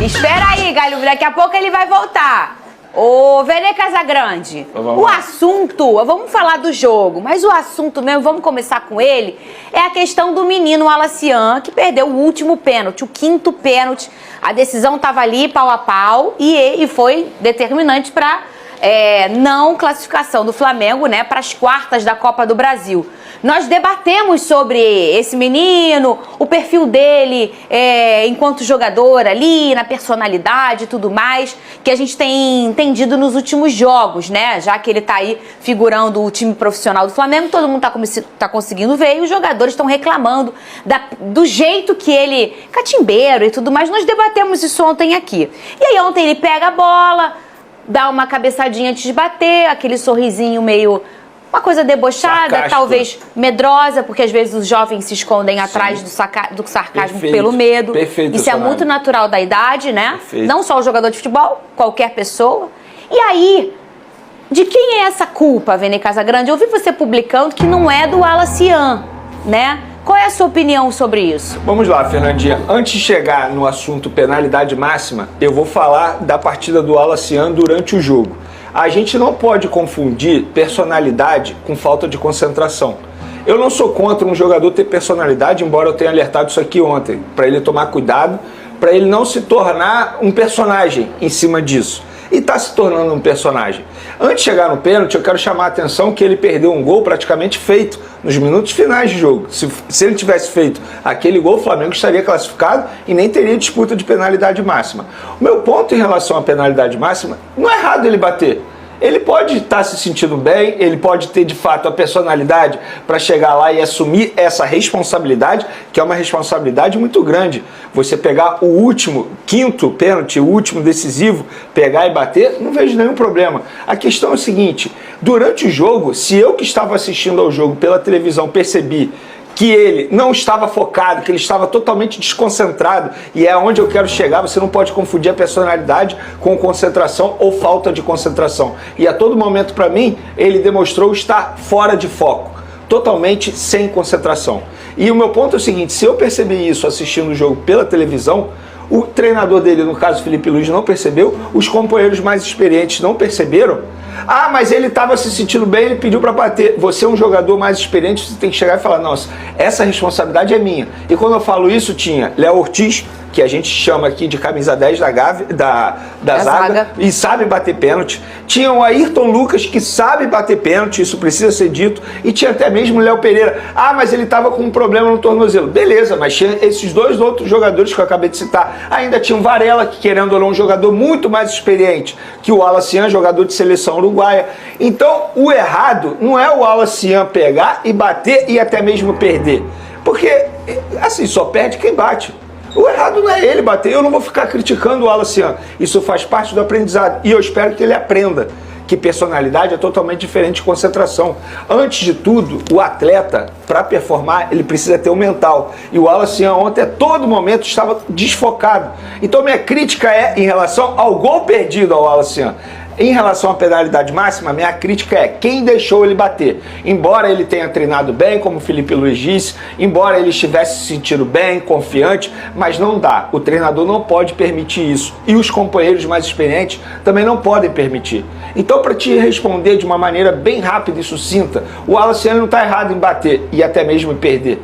Espera aí, Galho, daqui a pouco ele vai voltar. Ô, Vene Casagrande, o assunto, vamos falar do jogo, mas o assunto mesmo, vamos começar com ele, é a questão do menino Alacian, que perdeu o último pênalti, o 5º pênalti. A decisão estava ali, pau a pau, e foi determinante para não classificação do Flamengo, né, para as quartas da Copa do Brasil. Nós debatemos sobre esse menino, o perfil dele enquanto jogador ali, na personalidade e tudo mais, que a gente tem entendido nos últimos jogos, né? Já que ele tá aí figurando o time profissional do Flamengo, todo mundo tá conseguindo ver e os jogadores estão reclamando do jeito que ele, catimbeiro e tudo mais. Nós debatemos isso ontem aqui. E aí ontem ele pega a bola, dá uma cabeçadinha antes de bater, aquele sorrisinho meio... uma coisa debochada, sarcástico, talvez medrosa, porque às vezes os jovens se escondem atrás do sarcasmo pelo medo. Perfeito. Isso é muito natural da idade, né? Perfeito. Não só o jogador de futebol, qualquer pessoa. E aí, de quem é essa culpa, Vene Casagrande? Eu vi você publicando que não é do Alacian, né? Qual é a sua opinião sobre isso? Vamos lá, Fernandinha. Antes de chegar no assunto penalidade máxima, eu vou falar da partida do Alacian durante o jogo. A gente não pode confundir personalidade com falta de concentração. Eu não sou contra um jogador ter personalidade, embora eu tenha alertado isso aqui ontem, para ele tomar cuidado, para ele não se tornar um personagem em cima disso. E está se tornando um personagem. Antes de chegar no pênalti, eu quero chamar a atenção que ele perdeu um gol praticamente feito nos minutos finais de jogo. Se ele tivesse feito aquele gol, o Flamengo estaria classificado e nem teria disputa de penalidade máxima. O meu ponto em relação à penalidade máxima, não é errado ele bater. Ele pode estar se sentindo bem, ele pode ter de fato a personalidade para chegar lá e assumir essa responsabilidade, que é uma responsabilidade muito grande. Você pegar o último, 5º pênalti, o último decisivo, pegar e bater, não vejo nenhum problema. A questão é o seguinte, durante o jogo, se eu que estava assistindo ao jogo pela televisão percebi que ele não estava focado, que ele estava totalmente desconcentrado, e é onde eu quero chegar, você não pode confundir a personalidade com concentração ou falta de concentração. E a todo momento, para mim, ele demonstrou estar fora de foco, totalmente sem concentração. E o meu ponto é o seguinte, se eu percebi isso assistindo o jogo pela televisão, o treinador dele, no caso Felipe Luiz, não percebeu, os companheiros mais experientes não perceberam. Ah, mas ele estava se sentindo bem, ele pediu para bater. Você é um jogador mais experiente, você tem que chegar e falar, nossa, essa responsabilidade é minha. E quando eu falo isso, tinha Léo Ortiz, que a gente chama aqui de camisa 10 da zaga, e sabe bater pênalti. Tinha o Ayrton Lucas, que sabe bater pênalti, isso precisa ser dito. E tinha até mesmo o Léo Pereira. Ah, mas ele estava com um problema no tornozelo. Beleza, mas tinha esses dois outros jogadores que eu acabei de citar. Ainda tinha o Varela, que querendo ou não, um jogador muito mais experiente que o Alacian, jogador de seleção uruguaia. Então, o errado não é o Alacian pegar e bater e até mesmo perder. Porque, assim, só perde quem bate. O errado não é ele bater, eu não vou ficar criticando o Alacian. Isso faz parte do aprendizado e eu espero que ele aprenda que personalidade é totalmente diferente de concentração. Antes de tudo, o atleta, para performar, ele precisa ter o mental. E o Alacian ontem, a todo momento, estava desfocado. Então, minha crítica é em relação ao gol perdido ao Alacian. Em relação à penalidade máxima, minha crítica é quem deixou ele bater. Embora ele tenha treinado bem, como o Felipe Luiz disse, embora ele estivesse se sentindo bem, confiante, mas não dá. O treinador não pode permitir isso. E os companheiros mais experientes também não podem permitir. Então, para te responder de uma maneira bem rápida e sucinta, o Alacian não está errado em bater e até mesmo em perder.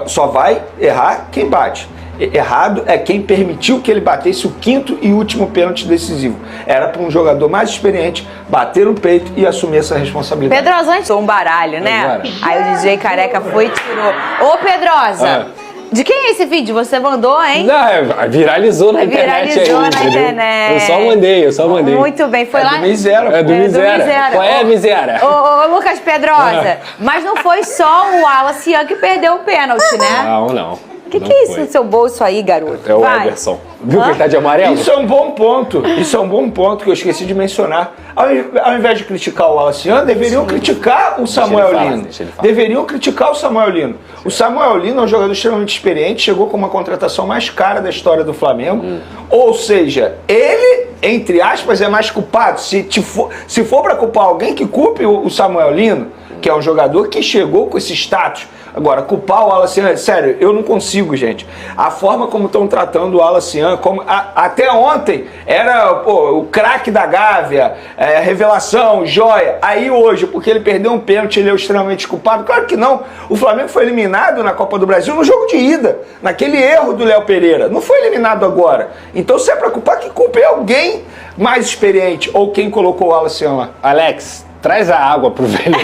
Só vai errar quem bate. Errado é quem permitiu que ele batesse o 5º e último pênalti decisivo. Era para um jogador mais experiente bater no peito e assumir essa responsabilidade. Pedrosa, antes um baralho, né? Aí o DJ Careca foi e tirou. Ô, Pedrosa, de quem é esse vídeo? Você mandou, hein? Não, viralizou na internet. Viralizou aí, na entendeu? internet. Eu só mandei. Muito bem, foi lá. Do Misera. É do Misera. Qual é a Misera? Ô, Lucas Pedrosa, mas não foi só o Alacian que perdeu o pênalti, né? Não. O que é isso no seu bolso aí, garoto? É o Ederson. Viu que ele tá de amarelo? Isso é um bom ponto. Isso é um bom ponto que eu esqueci de mencionar. Ao invés de criticar o Alacian, deveriam criticar o Samuel Lino. Deveriam criticar o Samuel Lino. O Samuel Lino é um jogador extremamente experiente, chegou com uma contratação mais cara da história do Flamengo. Ou seja, ele, entre aspas, é mais culpado. Se for para culpar alguém, que culpe o Samuel Lino, que é um jogador que chegou com esse status Agora, culpar o Alacian, sério, eu não consigo, gente. A forma como estão tratando o Alacian, até ontem era o craque da Gávea, revelação, joia. Aí hoje, porque ele perdeu um pênalti, ele é extremamente culpado? Claro que não. O Flamengo foi eliminado na Copa do Brasil no jogo de ida, naquele erro do Léo Pereira. Não foi eliminado agora. Então, se é pra culpar, que culpe alguém mais experiente ou quem colocou o Alacian lá. Alex, traz a água pro velho.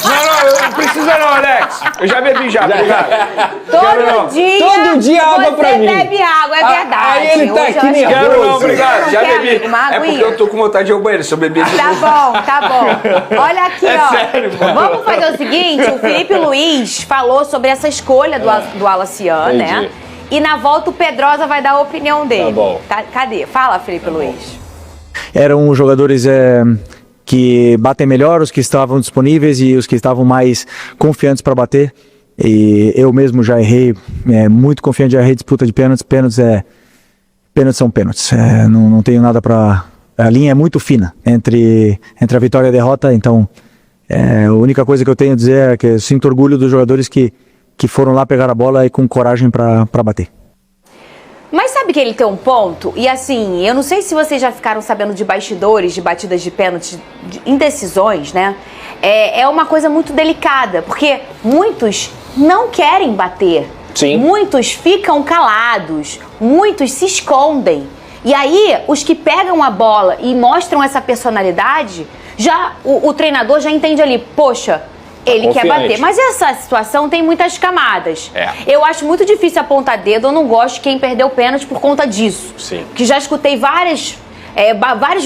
Não, não precisa não, Alex. Eu já bebi já, obrigado. Todo dia água pra mim. Você bebe água, é verdade. Aí ele tá aqui nervoso. Quero não, obrigado, já bebi. É porque eu tô com vontade de ir ao banheiro, se eu beber de novo. Tá bom. Olha aqui, ó. Sério, mano. Vamos fazer o seguinte, o Felipe Luiz falou sobre essa escolha do Alacian, né? E na volta o Pedrosa vai dar a opinião dele. Tá bom. Cadê? Fala, Felipe Luiz. Eram jogadores que batem melhor, os que estavam disponíveis e os que estavam mais confiantes para bater. E eu mesmo já errei, muito confiante, já errei disputa de pênaltis. Pênaltis são pênaltis. Não tenho nada para... A linha é muito fina entre a vitória e a derrota, então a única coisa que eu tenho a dizer é que eu sinto orgulho dos jogadores que foram lá pegar a bola e com coragem para bater. Mas sabe que ele tem um ponto? E assim, eu não sei se vocês já ficaram sabendo de bastidores, de batidas de pênalti, de indecisões, né? É uma coisa muito delicada, porque muitos não querem bater. Sim. Muitos ficam calados, muitos se escondem. E aí, os que pegam a bola e mostram essa personalidade, já o treinador já entende ali, poxa, ele quer bater. Mas essa situação tem muitas camadas. Eu acho muito difícil apontar dedo, eu não gosto de quem perdeu o pênalti por conta disso. Sim. Que já escutei vários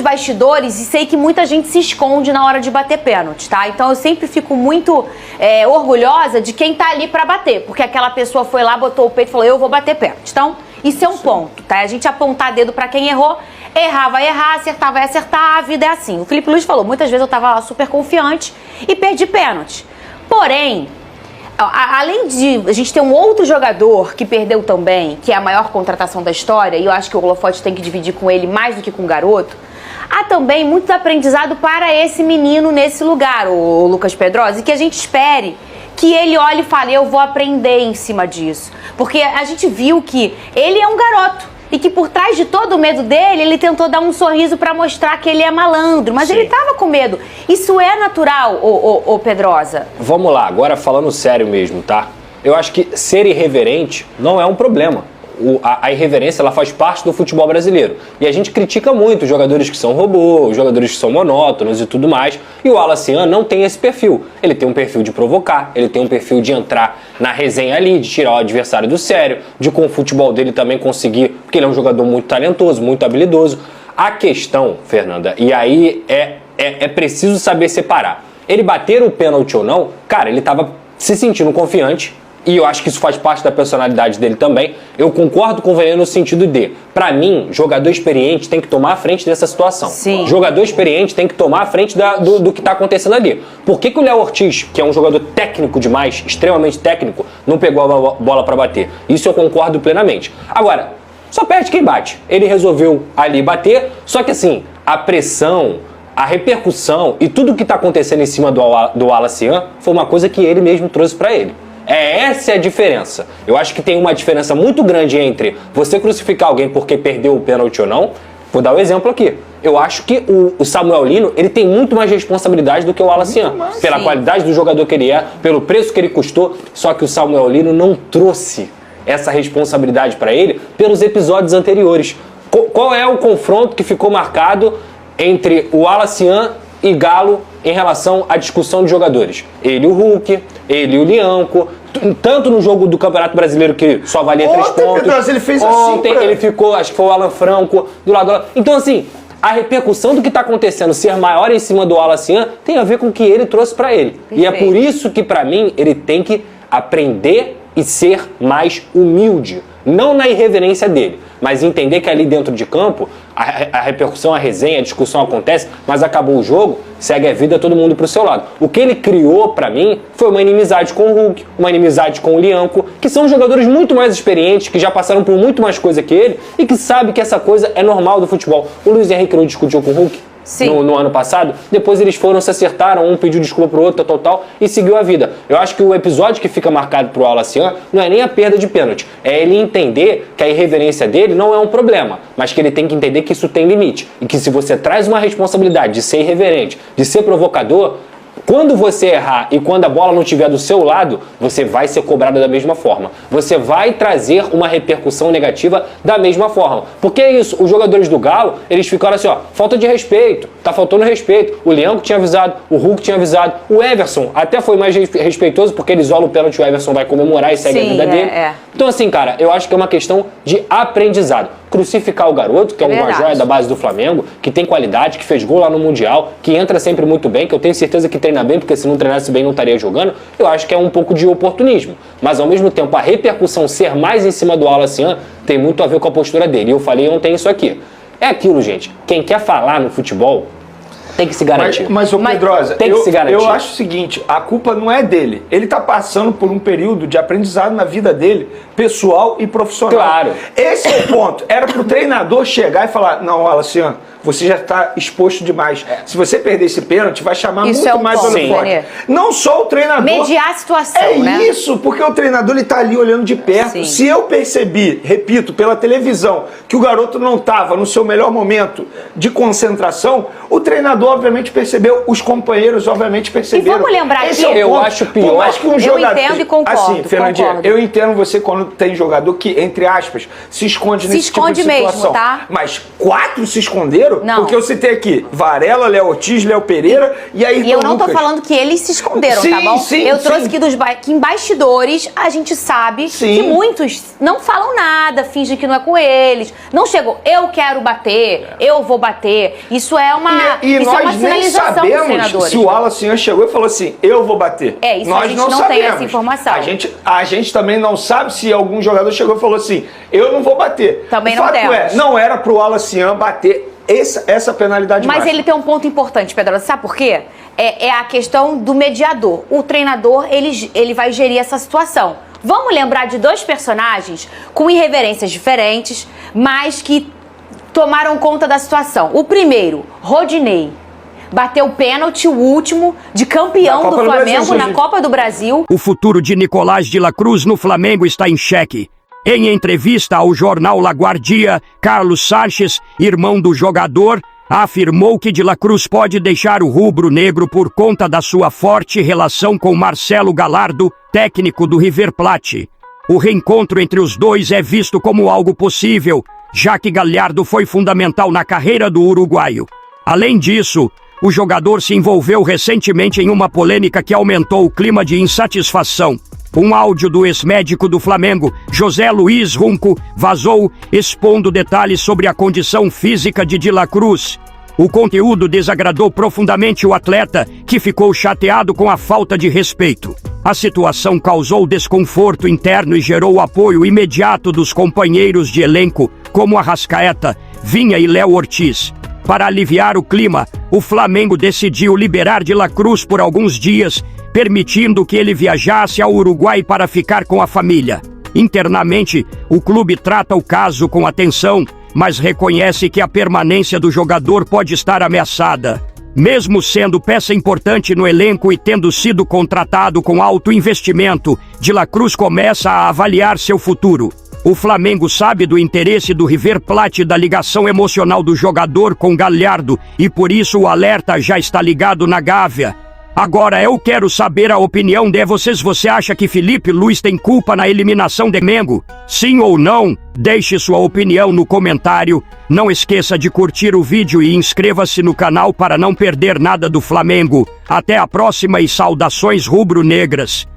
bastidores e sei que muita gente se esconde na hora de bater pênalti, tá? Então eu sempre fico muito orgulhosa de quem tá ali pra bater, porque aquela pessoa foi lá, botou o peito e falou, eu vou bater pênalti. Então, isso é um ponto, tá? A gente apontar dedo pra quem errou, errar vai errar, acertar vai acertar, a vida é assim. O Felipe Luiz falou, muitas vezes eu tava lá super confiante e perdi pênalti. Porém, além de a gente ter um outro jogador que perdeu também, que é a maior contratação da história, e eu acho que o holofote tem que dividir com ele mais do que com o garoto, há também muito aprendizado para esse menino nesse lugar, o Lucas Pedrosa, e que a gente espere que ele olhe e fale, eu vou aprender em cima disso. Porque a gente viu que ele é um garoto. E que por trás de todo o medo dele, ele tentou dar um sorriso pra mostrar que ele é malandro. Mas ele tava com medo. Isso é natural, ô Pedrosa? Vamos lá, agora falando sério mesmo, tá? Eu acho que ser irreverente não é um problema. A irreverência, ela faz parte do futebol brasileiro. E a gente critica muito os jogadores que são robôs, os jogadores que são monótonos e tudo mais. E o Alacian não tem esse perfil. Ele tem um perfil de provocar, ele tem um perfil de entrar na resenha ali, de tirar o adversário do sério, de com o futebol dele também conseguir, porque ele é um jogador muito talentoso, muito habilidoso. A questão, Fernanda, e aí é preciso saber separar. Ele bater o pênalti ou não, cara, ele tava se sentindo confiante. E eu acho que isso faz parte da personalidade dele também. Eu concordo com o Veneno no sentido de, pra mim, jogador experiente tem que tomar a frente dessa situação. Sim. Jogador experiente tem que tomar a frente do que tá acontecendo ali. Por que o Léo Ortiz, que é um jogador técnico demais, extremamente técnico, não pegou a bola pra bater? Isso eu concordo plenamente. Agora, só perde quem bate. Ele resolveu ali bater, só que assim, a pressão, a repercussão e tudo que tá acontecendo em cima do Alacian foi uma coisa que ele mesmo trouxe pra ele. Essa é a diferença. Eu acho que tem uma diferença muito grande entre você crucificar alguém porque perdeu o pênalti ou não. Vou dar um exemplo aqui. Eu acho que o Samuel Lino, ele tem muito mais responsabilidade do que o Alacian. Pela qualidade do jogador que ele é, pelo preço que ele custou. Só que o Samuel Lino não trouxe essa responsabilidade para ele pelos episódios anteriores. Qual é o confronto que ficou marcado entre o Alacian e Galo em relação à discussão de jogadores? Ele o Hulk, ele o Lianco, tanto no jogo do Campeonato Brasileiro que só valia 3 pontos. Pedrosa, ele fez Ontem assim, ele ficou, acho que foi o Alan Franco do lado. Então assim, a repercussão do que está acontecendo ser maior em cima do Alacian tem a ver com o que ele trouxe para ele. Perfeito. E é por isso que para mim ele tem que aprender e ser mais humilde. Não na irreverência dele, mas entender que ali dentro de campo a repercussão, a resenha, a discussão acontece, mas acabou o jogo, segue a vida, todo mundo pro seu lado. O que ele criou pra mim foi uma inimizade com o Hulk, uma inimizade com o Lianco, que são jogadores muito mais experientes, que já passaram por muito mais coisa que ele e que sabe que essa coisa é normal do futebol. O Luiz Henrique não discutiu com o Hulk? no ano passado, depois eles foram, se acertaram, um pediu desculpa pro outro, tal, e seguiu a vida. Eu acho que o episódio que fica marcado pro Alassian não é nem a perda de pênalti, é ele entender que a irreverência dele não é um problema, mas que ele tem que entender que isso tem limite, e que se você traz uma responsabilidade de ser irreverente, de ser provocador, quando você errar e quando a bola não estiver do seu lado, você vai ser cobrado da mesma forma. Você vai trazer uma repercussão negativa da mesma forma. Porque é isso, os jogadores do Galo, eles ficaram assim, ó, falta de respeito, tá faltando respeito. O Leão que tinha avisado, o Hulk tinha avisado, o Everson até foi mais respeitoso porque ele isola o pênalti, o Everson vai comemorar e segue a vida dele. Então assim, cara, eu acho que é uma questão de aprendizado. Crucificar o garoto, que é uma joia da base do Flamengo, que tem qualidade, que fez gol lá no Mundial, que entra sempre muito bem, que eu tenho certeza que treina bem, porque se não treinasse bem não estaria jogando, eu acho que é um pouco de oportunismo. Mas ao mesmo tempo, a repercussão ser mais em cima do Alassian tem muito a ver com a postura dele. E eu falei ontem isso aqui. É aquilo, gente. Quem quer falar no futebol tem que se garantir. Mas ô Pedrosa, tem que se garantir. Eu acho o seguinte, a culpa não é dele. Ele tá passando por um período de aprendizado na vida dele, pessoal e profissional. Claro. Esse é o ponto. Era pro treinador chegar e falar, não, Alassian, você já está exposto demais. Se você perder esse pênalti, vai chamar isso muito mais holofote. Não só o treinador. Mediar a situação, né? É isso, porque o treinador ele tá ali olhando de perto. Sim. Se eu percebi, repito, pela televisão, que o garoto não estava no seu melhor momento de concentração, o treinador obviamente percebeu, os companheiros obviamente perceberam. E vamos lembrar esse que eu acho pior. Por mais que um jogador, eu entendo e concordo. Assim, Fernandinha, eu entendo você quando tem jogador que, entre aspas, se esconde nesse tipo de situação. Mesmo, tá? Mas 4 se esconderam? Não. Porque eu citei aqui Varela, Léo Ortiz, Léo Pereira e aí eu não tô falando que eles se esconderam, tá bom? Eu trouxe aqui que em bastidores a gente sabe que muitos não falam nada, fingem que não é com eles. Não chegou, eu quero bater, eu vou bater. Isso é uma, isso nós é uma sinalização dos treinadores. Se o Alassian chegou e falou assim, eu vou bater. Isso nós a gente não não sabemos. tem essa informação. A gente também não sabe se algum jogador chegou e falou assim, eu não vou bater. Também o não fato temos. não era pro Alassian bater essa penalidade Mas máxima. ele tem um ponto importante, Pedro. Sabe por quê? É a questão do mediador. O treinador, ele vai gerir essa situação. Vamos lembrar de 2 personagens com irreverências diferentes, mas que tomaram conta da situação. O primeiro, Rodinei. Bateu o pênalti, o último, de campeão do Flamengo na Copa do Brasil. O futuro de Nicolás de la Cruz no Flamengo está em xeque. Em entrevista ao jornal La Guardia, Carlos Sanches, irmão do jogador, afirmou que de la Cruz pode deixar o rubro-negro por conta da sua forte relação com Marcelo Gallardo, técnico do River Plate. O reencontro entre os dois é visto como algo possível, já que Gallardo foi fundamental na carreira do uruguaio. Além disso, o jogador se envolveu recentemente em uma polêmica que aumentou o clima de insatisfação. Um áudio do ex-médico do Flamengo, José Luiz Runco, vazou expondo detalhes sobre a condição física de la Cruz. O conteúdo desagradou profundamente o atleta, que ficou chateado com a falta de respeito. A situação causou desconforto interno e gerou apoio imediato dos companheiros de elenco, como Arrascaeta, Vinha e Léo Ortiz. Para aliviar o clima, o Flamengo decidiu liberar de la Cruz por alguns dias, permitindo que ele viajasse ao Uruguai para ficar com a família. Internamente, o clube trata o caso com atenção, mas reconhece que a permanência do jogador pode estar ameaçada. Mesmo sendo peça importante no elenco e tendo sido contratado com alto investimento, de la Cruz começa a avaliar seu futuro. O Flamengo sabe do interesse do River Plate da ligação emocional do jogador com Gallardo e por isso o alerta já está ligado na Gávea. Agora eu quero saber a opinião de vocês. Você acha que Felipe Luiz tem culpa na eliminação de Mengo? Sim ou não? Deixe sua opinião no comentário. Não esqueça de curtir o vídeo e inscreva-se no canal para não perder nada do Flamengo. Até a próxima e saudações rubro-negras.